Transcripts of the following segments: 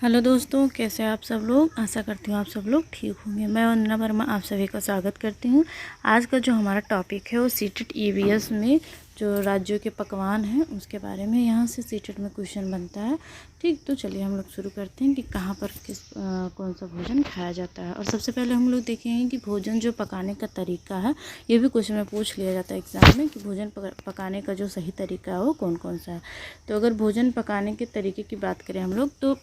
Hello दोस्तों, कैसे हैं आप सब लोग। आशा करती हूँ आप सब लोग ठीक होंगे। मैं वंदना वर्मा आप सभी का स्वागत करती हूँ। आज का जो हमारा टॉपिक है वो सीटेट ईवीएस में जो राज्यों के पकवान हैं उसके बारे में यहाँ से सीटेट में क्वेश्चन बनता है। ठीक, तो चलिए हम लोग शुरू करते हैं कि कहाँ पर कौन सा भोजन खाया जाता है। और सबसे पहले हम लोग देखेंगे कि भोजन जो पकाने का तरीका है, ये भी क्वेश्चन में पूछ लिया जाता है एग्ज़ाम में कि भोजन पकाने का जो सही तरीका है वो कौन कौन सा है। तो अगर भोजन पकाने के तरीके की बात करें हम लोग, तो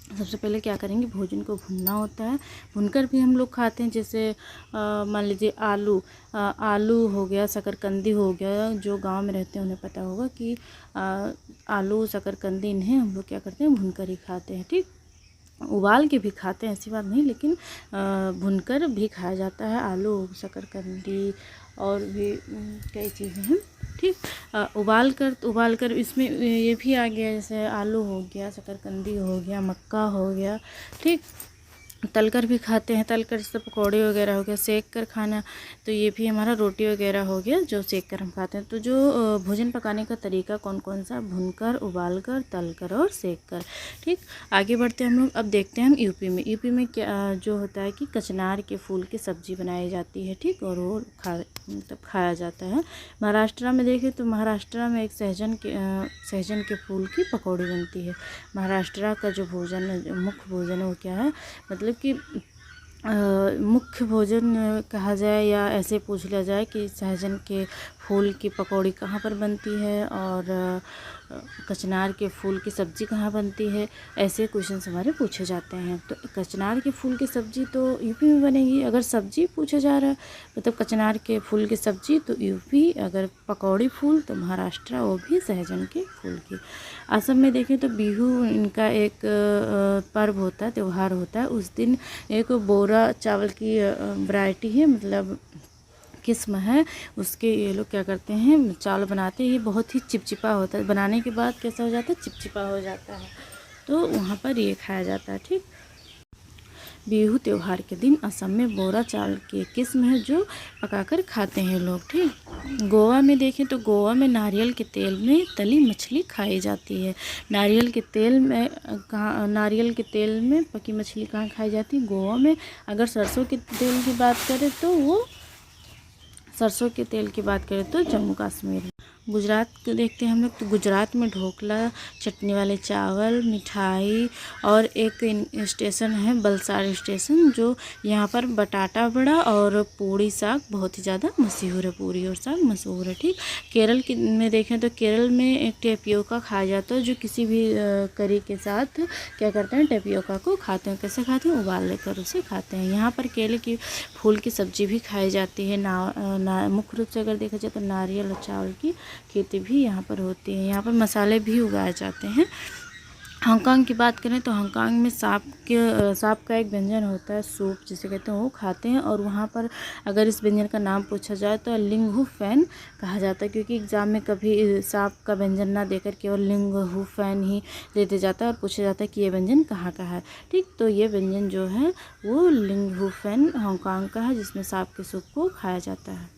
सबसे पहले क्या करेंगे, भोजन को भुनना होता है। भुनकर भी हम लोग खाते हैं, जैसे मान लीजिए आलू हो गया, शकरकंदी हो गया। जो गांव में रहते हैं उन्हें पता होगा कि आलू शकरकंदी इन्हें हम लोग क्या करते हैं, भुनकर ही खाते हैं। ठीक, उबाल के भी खाते हैं, ऐसी बात नहीं, लेकिन भुनकर भी खाया जाता है। आलू, शकरकंदी और भी कई चीज़ें हैं। ठीक, उबाल कर इसमें ये भी आ गया, जैसे आलू हो गया, शकरकंदी हो गया, मक्का हो गया। ठीक, तलकर भी खाते हैं। तलकर जैसे पकौड़े वगैरह हो गया। सेक कर खाना, तो ये भी हमारा रोटी वगैरह हो गया जो सेक कर हम खाते हैं। तो जो भोजन पकाने का तरीका कौन कौन सा, भुनकर, उबालकर, तलकर और सेक कर। ठीक, आगे बढ़ते हैं हम लोग। अब देखते हैं हम यूपी में। यूपी में क्या जो होता है कि कचनार के फूल की सब्ज़ी बनाई जाती है। ठीक, और वो मतलब खाया जाता है। महाराष्ट्र में देखें तो महाराष्ट्र में एक सहजन के फूल की पकौड़ी बनती है। महाराष्ट्र का जो भोजन है, जो मुख्य भोजन है वो क्या है, मतलब कि मुख्य भोजन कहा जाए या ऐसे पूछ लिया जाए कि सहजन के फूल की पकौड़ी कहाँ पर बनती है और कचनार के फूल की सब्ज़ी कहाँ बनती है, ऐसे क्वेश्चन हमारे पूछे जाते हैं। तो कचनार के फूल की सब्ज़ी तो यूपी में बनेगी। अगर सब्ज़ी पूछा जा रहा है, मतलब कचनार के फूल की सब्ज़ी, तो यूपी। अगर पकौड़ी फूल तो महाराष्ट्र, वो भी सहजन के फूल की। असम में देखें तो बिहू इनका एक पर्व होता है, त्यौहार होता है। उस दिन एक बोरा चावल की वैरायटी है, मतलब किस्म है, उसके ये लोग क्या करते हैं, चावल बनाते हैं। ये बहुत ही चिपचिपा होता है, बनाने के बाद कैसा हो जाता है, चिपचिपा हो जाता है। तो वहाँ पर ये खाया जाता है। ठीक, बिहू त्यौहार के दिन असम में बोरा चावल की एक किस्म है जो पकाकर खाते हैं लोग। ठीक, गोवा में देखें तो गोवा में नारियल के तेल में तली मछली खाई जाती है। नारियल के तेल में पकी मछली कहाँ खाई जाती है, गोवा में। अगर सरसों के तेल की बात करें तो जम्मू कश्मीर में। गुजरात को देखते हैं हम लोग, तो गुजरात में ढोकला, चटनी वाले चावल, मिठाई और एक स्टेशन है बलसाड़ स्टेशन, जो यहाँ पर बटाटा बड़ा और पूड़ी साग बहुत ही ज़्यादा मशहूर है। पूड़ी और साग मशहूर है। ठीक, केरल में देखें तो केरल में एक टेपियोका खाया जाता है, जो किसी भी करी के साथ क्या करते हैं, टेपियोका को खाते हैं। कैसे खाते हैं, उबाल लेकर उसे खाते हैं। यहाँ पर केले की फूल की सब्ज़ी भी खाई जाती है। मुख्य रूप से अगर देखा जाए तो नारियल और चावल की खेती भी यहाँ पर होती है। यहाँ पर मसाले भी उगाए जाते हैं। हांगकांग की बात करें तो हांगकांग में सांप का एक व्यंजन होता है, सूप जिसे कहते हैं, वो खाते हैं। और वहाँ पर अगर इस व्यंजन का नाम पूछा जाए तो लिंगहू फैन कहा जाता है, क्योंकि एग्ज़ाम में कभी सांप का व्यंजन ना देकर केवल लिंगहू फैन ही दे दिया जाता है और पूछा जाता है कि ये व्यंजन कहाँ का है। ठीक, तो ये व्यंजन जो है वो लिंगहू फैन हांगकांग का है, जिसमें सांप के सूप को खाया जाता है।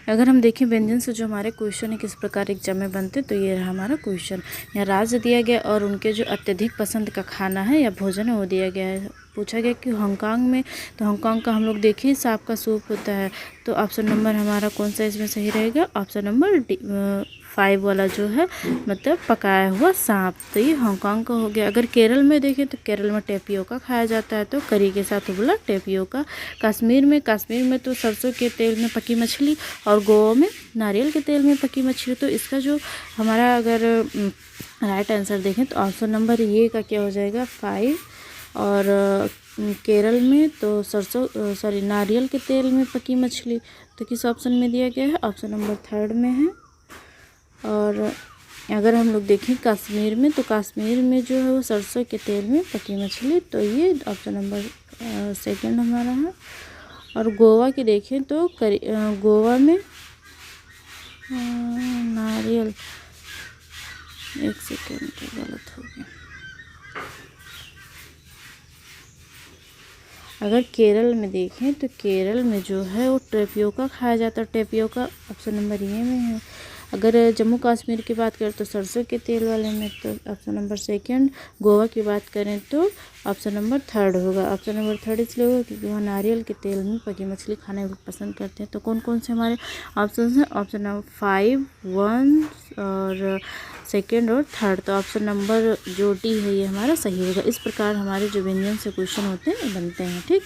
अगर हम देखें व्यंजन से जो हमारे क्वेश्चन है किस प्रकार एग्जाम में बनते, तो ये रहा हमारा क्वेश्चन। यहाँ राज्य दिया गया और उनके जो अत्यधिक पसंद का खाना है या भोजन है वो दिया गया है। पूछा गया कि हांगकांग में, तो हांगकांग का हम लोग देखें सांप का सूप होता है। तो ऑप्शन नंबर हमारा कौन सा इसमें सही रहेगा, ऑप्शन नंबर डी 5 वाला जो है, मतलब पकाया हुआ सांप। तो ये हांगकांग का हो गया। अगर केरल में देखें तो केरल में टेपियोका खाया जाता है, तो करी के साथ बोला टेपियोका। कश्मीर में तो सरसों के तेल में पकी मछली, और गोवा में नारियल के तेल में पकी मछली। तो इसका जो हमारा अगर राइट आंसर देखें तो ऑप्शन नंबर ये का क्या हो जाएगा, 5। और केरल में तो नारियल के तेल में पकी मछली, तो किस ऑप्शन में दिया गया है, ऑप्शन नंबर 3 में है। और अगर हम लोग देखें कश्मीर में, तो कश्मीर में जो है वो सरसों के तेल में पकी मछली, तो ये ऑप्शन नंबर 2 हमारा है। और गोवा की देखें तो गोवा में नारियल, एक सेकेंड गलत हो गया। अगर केरल में देखें तो केरल में जो है वो टेपियोका खाया जाता है। टेपियोका ऑप्शन नंबर ये में है। अगर जम्मू कश्मीर की बात करें तो सरसों के तेल वाले में तो ऑप्शन नंबर सेकंड। गोवा की बात करें तो ऑप्शन नंबर थर्ड होगा। ऑप्शन नंबर थर्ड इसलिए होगा क्योंकि वहाँ नारियल के तेल में पकी मछली खाना भी पसंद करते हैं। तो कौन कौन से हमारे ऑप्शन हैं? ऑप्शन नंबर 5, 1 और सेकंड और थर्ड। तो ऑप्शन नंबर जो डी है ये हमारा सही होगा। इस प्रकार हमारे जो व्यंजन से क्वेश्चन होते हैं बनते हैं। ठीक,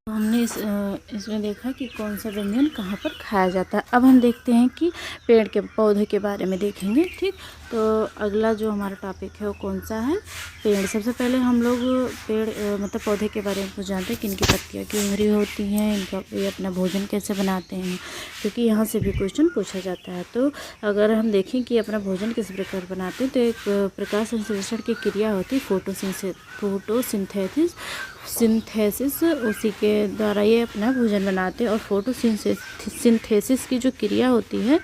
तो हमने इसमें देखा कि कौन सा व्यंजन कहाँ पर खाया जाता है। अब हम देखते हैं कि पेड़ के पौधे के बारे में देखेंगे। ठीक, तो अगला जो हमारा टॉपिक है वो कौन सा है? पेड़। सबसे पहले हम लोग पेड़ मतलब पौधे के बारे में कुछ जानते हैं कि इनकी पत्तियाँ क्यों हरी होती हैं, इनका ये अपना भोजन कैसे बनाते हैं, क्योंकि यहाँ से भी क्वेश्चन पूछा जाता है। तो अगर हम देखें कि अपना भोजन किस प्रकार बनाते हैं तो एक प्रकाश संश्लेषण की क्रिया होती है फोटोसिंथेसिस, उसी के द्वारा ये अपना भोजन बनाते हैं। और फोटोसिंथेसिस की जो क्रिया होती है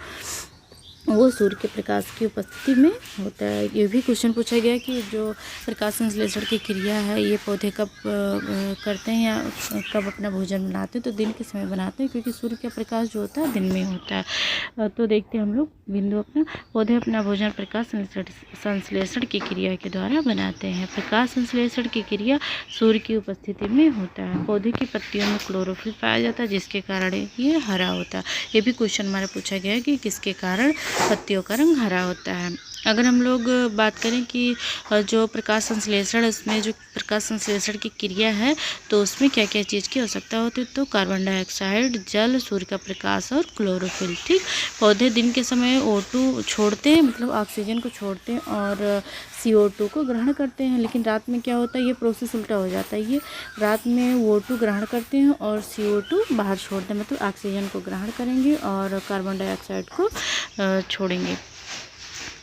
वो सूर्य के प्रकाश की उपस्थिति में होता है। ये भी क्वेश्चन पूछा गया कि जो प्रकाश संश्लेषण की क्रिया है ये पौधे कब करते हैं या कब अपना भोजन बनाते हैं? तो दिन के समय बनाते हैं, क्योंकि सूर्य का प्रकाश जो होता है दिन में होता है। तो देखते हैं हम लोग बिंदु अपना। पौधे अपना भोजन प्रकाश संश्लेषण की क्रिया के द्वारा बनाते हैं। प्रकाश संश्लेषण की क्रिया सूर्य की उपस्थिति में होता है। पौधे की पत्तियों में क्लोरोफिल पाया जाता है जिसके कारण ये हरा होता है। ये भी क्वेश्चन हमारा पूछा गया है कि किसके कारण पत्तियों का रंग हरा होता है। अगर हम लोग बात करें कि जो प्रकाश संश्लेषण, इसमें जो प्रकाश संश्लेषण की क्रिया है तो उसमें क्या क्या चीज़ की आवश्यकता होती है? तो कार्बन डाइऑक्साइड, जल, सूर्य का प्रकाश और क्लोरोफिल। ठीक, पौधे दिन के समय O2 छोड़ते हैं, मतलब ऑक्सीजन को छोड़ते हैं और CO2 को ग्रहण करते हैं। लेकिन रात में क्या होता है, ये प्रोसेस उल्टा हो जाता है। ये रात में O2 ग्रहण करते हैं और CO2 बाहर छोड़ते हैं, मतलब ऑक्सीजन को ग्रहण करेंगे और कार्बन डाइऑक्साइड को छोड़ेंगे।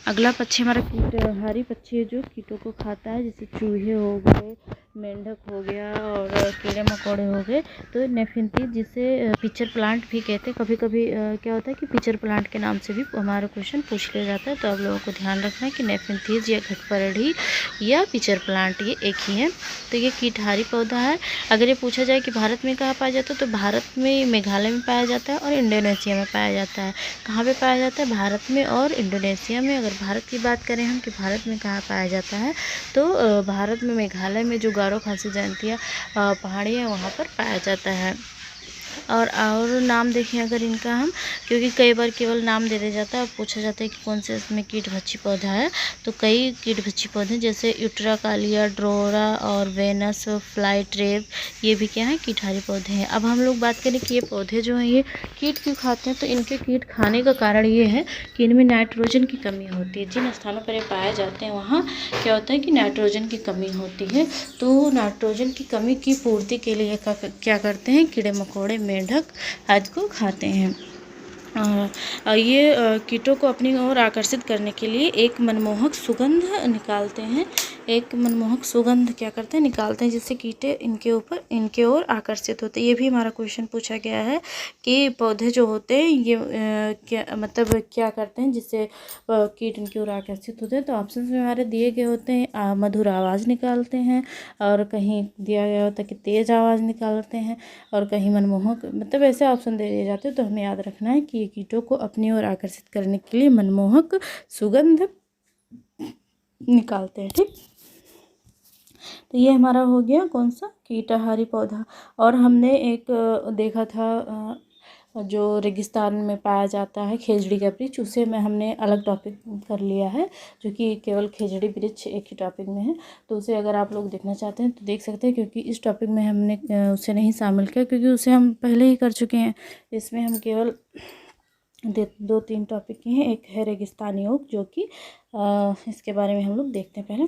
अगला पक्षी हमारा कीटहारी पक्षी है जो कीटों को खाता है, जैसे चूहे हो गए, मेंढक हो गया और कीड़े मकोड़े हो गए। तो नेफिंथीज, जिसे पिचर प्लांट भी कहते हैं, कभी कभी क्या होता है कि पिचर प्लांट के नाम से भी हमारा क्वेश्चन पूछ लिया जाता है। तो आप लोगों को ध्यान रखना है कि नेफिंथीज या घटपरढ़ी या पिचर प्लांट ये एक ही है। तो ये कीटहारी पौधा है। अगर ये पूछा जाए कि भारत में कहाँ पाया जाता है, तो भारत में मेघालय में पाया जाता है और इंडोनेशिया में पाया जाता है। कहाँ पे पाया जाता है? भारत में और इंडोनेशिया में। अगर भारत की बात करें हम कि भारत में कहाँ पाया जाता है, तो भारत में मेघालय में जो गारो खासी जयंतिया पहाड़ी है वहाँ पर पाया जाता है। और नाम देखें अगर इनका हम, क्योंकि कई बार केवल नाम दे दिया जाता है और पूछा जाता है कि कौन से इसमें कीटभक्षी पौधा है, तो कई कीटभक्षी पौधे जैसे यूट्राकालिया, ड्रोरा और वेनस फ्लाई ट्रेप, ये भी क्या है? कीटहारी पौधे हैं। अब हम लोग बात करें कि ये पौधे जो हैं ये कीट क्यों खाते हैं, तो इनके कीट खाने का कारण ये है कि इनमें नाइट्रोजन की कमी होती है। जिन स्थानों पर ये पाए जाते हैं वहाँ क्या होता है कि नाइट्रोजन की कमी होती है। तो नाइट्रोजन की कमी की पूर्ति के लिए क्या करते हैं? कीड़े मकोड़े, मेंढक आदि को खाते हैं। ये कीटों को अपनी ओर आकर्षित करने के लिए एक मनमोहक सुगंध निकालते हैं। एक मनमोहक सुगंध क्या करते हैं? निकालते हैं, जिससे कीटे इनके ओर आकर्षित होते हैं। ये भी हमारा क्वेश्चन पूछा गया है कि पौधे जो होते हैं ये क्या करते हैं जिससे कीट इनकी ओर आकर्षित होते हैं। तो ऑप्शन में हमारे दिए गए होते हैं मधुर आवाज़ निकालते हैं, और कहीं दिया गया होता है कि तेज़ आवाज़ निकालते हैं, और कहीं मनमोहक, मतलब ऐसे ऑप्शन दे दिए जाते हैं। तो हमें याद रखना है कि कीटों को अपनी ओर आकर्षित करने के लिए मनमोहक सुगंध निकालते हैं। ठीक, तो ये हमारा हो गया कौन सा? कीटहारी पौधा। और हमने एक देखा था जो रेगिस्तान में पाया जाता है खेजड़ी का वृक्ष, उसे हमने अलग टॉपिक कर लिया है, जो कि केवल खेजड़ी वृक्ष एक ही टॉपिक में है। तो उसे अगर आप लोग देखना चाहते हैं तो देख सकते हैं, क्योंकि इस टॉपिक में हमने उसे नहीं शामिल किया, क्योंकि उसे हम पहले ही कर चुके हैं। इसमें हम केवल 2-3 टॉपिक की हैं। एक है रेगिस्तानी ओक, जो कि इसके बारे में हम लोग देखते हैं पहले।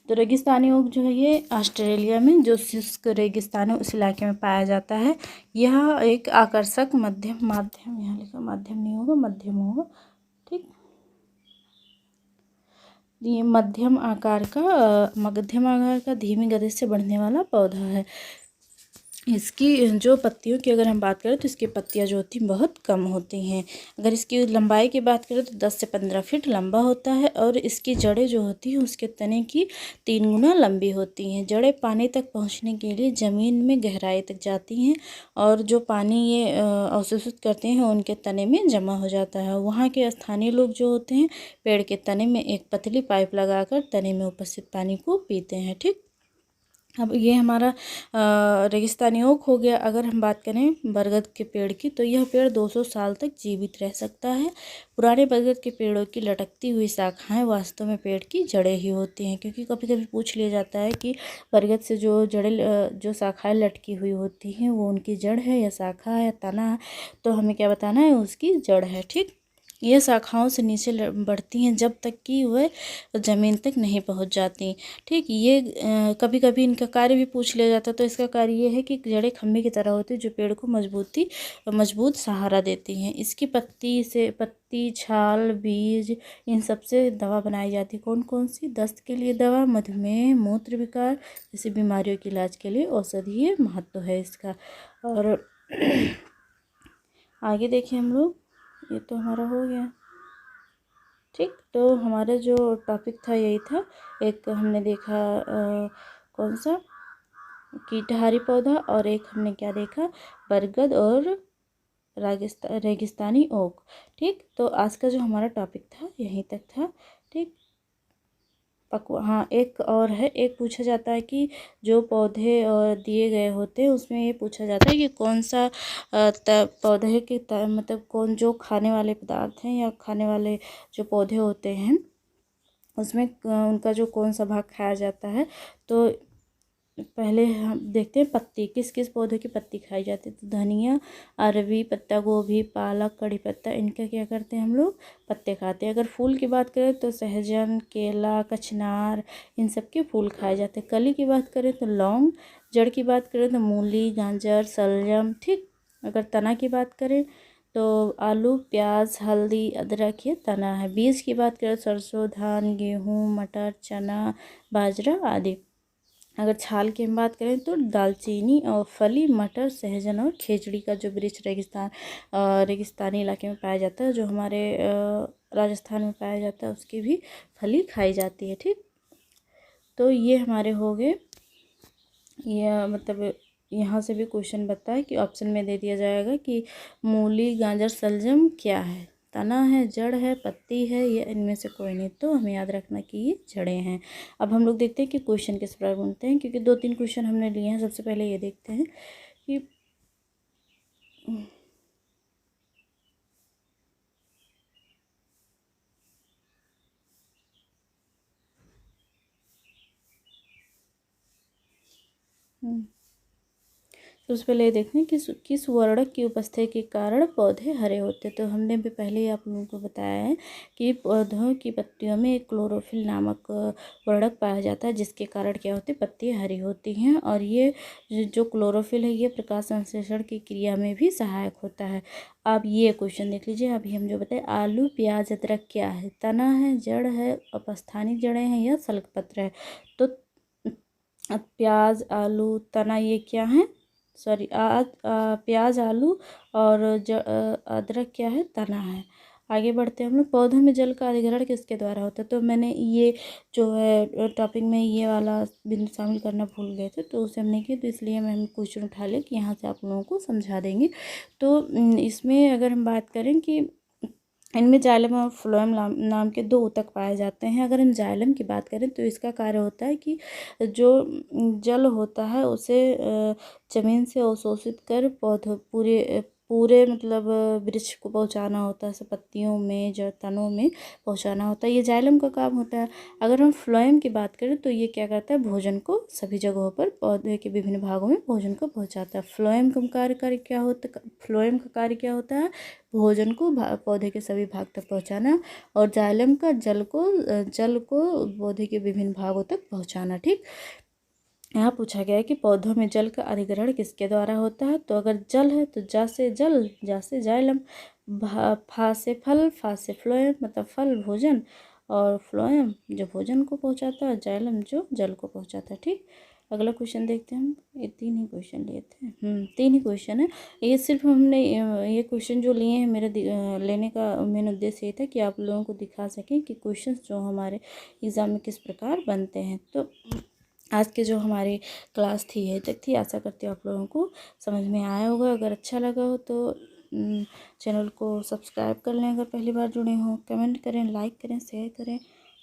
तो रेगिस्तानी ओक जो है ये ऑस्ट्रेलिया में जो शुष्क रेगिस्तान है उस इलाके में पाया जाता है। यह एक आकर्षक मध्यम यहाँ लिखा मध्यम नहीं होगा, मध्यम होगा। ठीक, ये मध्यम आकार का धीमी गति से बढ़ने वाला पौधा है। इसकी जो पत्तियों की अगर हम बात करें तो इसकी पत्तियां जो होती हैं बहुत कम होती हैं। अगर इसकी लंबाई की बात करें तो 10 से 15 फीट लंबा होता है और इसकी जड़ें जो होती हैं उसके तने की 3 गुना लंबी होती हैं। जड़ें पानी तक पहुंचने के लिए ज़मीन में गहराई तक जाती हैं और जो पानी ये अवशोषित करते हैं उनके तने में जमा हो जाता है। वहाँ के स्थानीय लोग जो होते हैं पेड़ के तने में एक पतली पाइप लगाकर तने में उपस्थित पानी को पीते हैं। ठीक, अब ये हमारा रेगिस्तानी ओक हो गया। अगर हम बात करें बरगद के पेड़ की तो यह पेड़ 200 साल तक जीवित रह सकता है। पुराने बरगद के पेड़ों की लटकती हुई शाखाएं वास्तव में पेड़ की जड़ें ही होती हैं, क्योंकि कभी कभी पूछ लिया जाता है कि बरगद से जो जड़ें जो शाखाएं लटकी हुई होती हैं वो उनकी जड़ है या शाखा है या तना है, तो हमें क्या बताना है, उसकी जड़ है। ठीक, ये शाखाओं से नीचे बढ़ती हैं जब तक कि वह ज़मीन तक नहीं पहुंच जाती। ठीक, ये कभी कभी इनका कार्य भी पूछ लिया जाता है। तो इसका कार्य ये है कि जड़ें खम्भे की तरह होती है जो पेड़ को मजबूत सहारा देती हैं। इसकी पत्ती, छाल, बीज, इन सब से दवा बनाई जाती है। कौन कौन सी? दस्त के लिए दवा, मधुमेह, मूत्र विकार जैसी बीमारियों के इलाज के लिए औषधीय महत्व है इसका। और आगे देखिए हम लोग, ये तो हमारा हो गया। ठीक, तो हमारा जो टॉपिक था यही था। एक हमने देखा कौन सा, कीटहारी पौधा, और एक हमने क्या देखा, बरगद और रेगिस्तानी ओक। ठीक, तो आज का जो हमारा टॉपिक था यहीं तक था। ठीक, हाँ, एक और है, एक पूछा जाता है कि जो पौधे और दिए गए होते हैं उसमें ये पूछा जाता है कि कौन सा पौधे के मतलब कौन जो खाने वाले पदार्थ हैं या खाने वाले जो पौधे होते हैं उसमें उनका जो कौन सा भाग खाया जाता है। तो पहले हम देखते हैं पत्ती, किस किस पौधे की पत्ती खाई जाती है। तो धनिया, अरबी, पत्ता गोभी, पालक, कड़ी पत्ता, इनका क्या करते हैं हम लोग, पत्ते खाते हैं। अगर फूल की बात करें तो सहजन, केला, कचनार, इन सब के फूल खाए जाते हैं। कली की बात करें तो लौंग, जड़ की बात करें तो मूली, गाजर, शलजम। ठीक, अगर तना की बात करें तो आलू, प्याज, हल्दी, अदरक, ये तना है। बीज की बात करें सरसों, धान, गेहूँ, मटर, चना, बाजरा आदि। अगर छाल की हम बात करें तो दालचीनी और फली, मटर, सहजन और खेजड़ी का जो वृक्ष रेगिस्तानी इलाके में पाया जाता है, जो हमारे राजस्थान में पाया जाता है, उसकी भी फली खाई जाती है। ठीक, तो ये हमारे हो गए। यह मतलब यहाँ से भी क्वेश्चन बनता है कि ऑप्शन में दे दिया जाएगा कि मूली, गाजर, शलजम क्या है, तना है, जड़ है, पत्ती है, या इनमें से कोई नहीं। तो हमें याद रखना कि ये जड़ें हैं। अब हम लोग देखते हैं कि क्वेश्चन किस प्रकार बनते हैं, क्योंकि 2-3 क्वेश्चन हमने लिए हैं। सबसे पहले ये देखते हैं कि सबसे पहले ये देखते हैं कि किस वर्णक की उपस्थिति के कारण पौधे हरे होते हैं। तो हमने भी पहले ही आप लोगों को बताया है कि पौधों की पत्तियों में एक क्लोरोफिल नामक वर्णक पाया जाता है, जिसके कारण क्या होती है, पत्तियां हरी होती हैं। और ये जो क्लोरोफिल है ये प्रकाश संश्लेषण की क्रिया में भी सहायक होता है। अब ये क्वेश्चन देख लीजिए। अभी हम जो बताए, आलू, प्याज, अदरक क्या है, तना है, जड़ है, अपस्थानिक जड़ें हैं या सल्कपत्र है। तो प्याज, आलू, तना, ये क्या है, सॉरी, प्याज, आलू और अदरक क्या है, तना है। आगे बढ़ते हैं हम लोग। पौधों में जल का अधिग्रहण किसके द्वारा होता है। तो मैंने ये जो है टॉपिक में ये वाला बिंदु शामिल करना भूल गए थे, तो उसे हमने किया, तो इसलिए हम क्वेश्चन उठा ले कि यहाँ से आप लोगों को समझा देंगे। तो इसमें अगर हम बात करें कि इनमें जाइलम और फ्लोएम नाम के 2 ऊतक पाए जाते हैं। अगर हम जाइलम की बात करें तो इसका कार्य होता है कि जो जल होता है उसे ज़मीन से अवशोषित कर पौधों पूरे मतलब वृक्ष को पहुंचाना होता है, सब पत्तियों में, जड़, तनों में पहुंचाना होता है। ये जाइलम का काम होता है। अगर हम फ्लोएम की बात करें तो ये क्या करता है, भोजन को सभी जगहों पर पौधे के विभिन्न भागों में भोजन को पहुंचाता है। फ्लोएम का कार्य क्या होता है, भोजन को पौधे के सभी भाग तक पहुंचाना, और जाइलम का जल को पौधे के विभिन्न भागों तक पहुंचाना। ठीक, यहाँ पूछा गया है कि पौधों में जल का अधिग्रहण किसके द्वारा होता है। तो अगर जल है तो जा से जल, जा से जाइलम, फा से फल, फा से फ्लोएम, मतलब फल भोजन, और फ्लोएम जो भोजन को पहुंचाता है, जाइलम जो जल को पहुंचाता है। ठीक, अगला क्वेश्चन देखते हैं हम। ये 3 ही क्वेश्चन लिए थे, 3 ही क्वेश्चन है ये। सिर्फ हमने ये क्वेश्चन जो लिए हैं, मेरा लेने का मेन उद्देश्य ये था कि आप लोगों को दिखा सकें कि क्वेश्चन जो हमारे एग्ज़ाम में किस प्रकार बनते हैं। तो आज के जो हमारी क्लास थी ये तक थी। आशा करती हूँ आप लोगों को समझ में आया होगा। अगर अच्छा लगा हो तो चैनल को सब्सक्राइब कर लें अगर पहली बार जुड़े हों। कमेंट करें, लाइक करें, शेयर करें,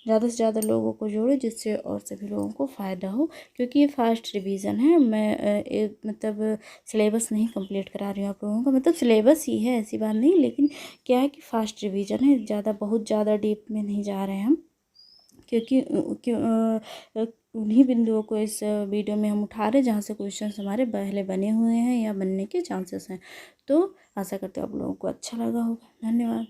ज़्यादा से ज़्यादा लोगों को जोड़ें जिससे और सभी लोगों को फ़ायदा हो। क्योंकि ये फास्ट रिवीजन है, मैं मतलब सिलेबस नहीं कंप्लीट करा रही हूँ आप लोगों का। मतलब सिलेबस ही है, ऐसी बात नहीं, लेकिन क्या है कि फास्ट रिवीजन है, बहुत ज़्यादा डीप में नहीं जा रहे हैं हम। क्योंकि उन्हीं बिंदुओं को इस वीडियो में हम उठा रहे हैं जहाँ से क्वेश्चंस हमारे पहले बने हुए हैं या बनने के चांसेस हैं। तो आशा करते हैं आप लोगों को अच्छा लगा होगा। धन्यवाद।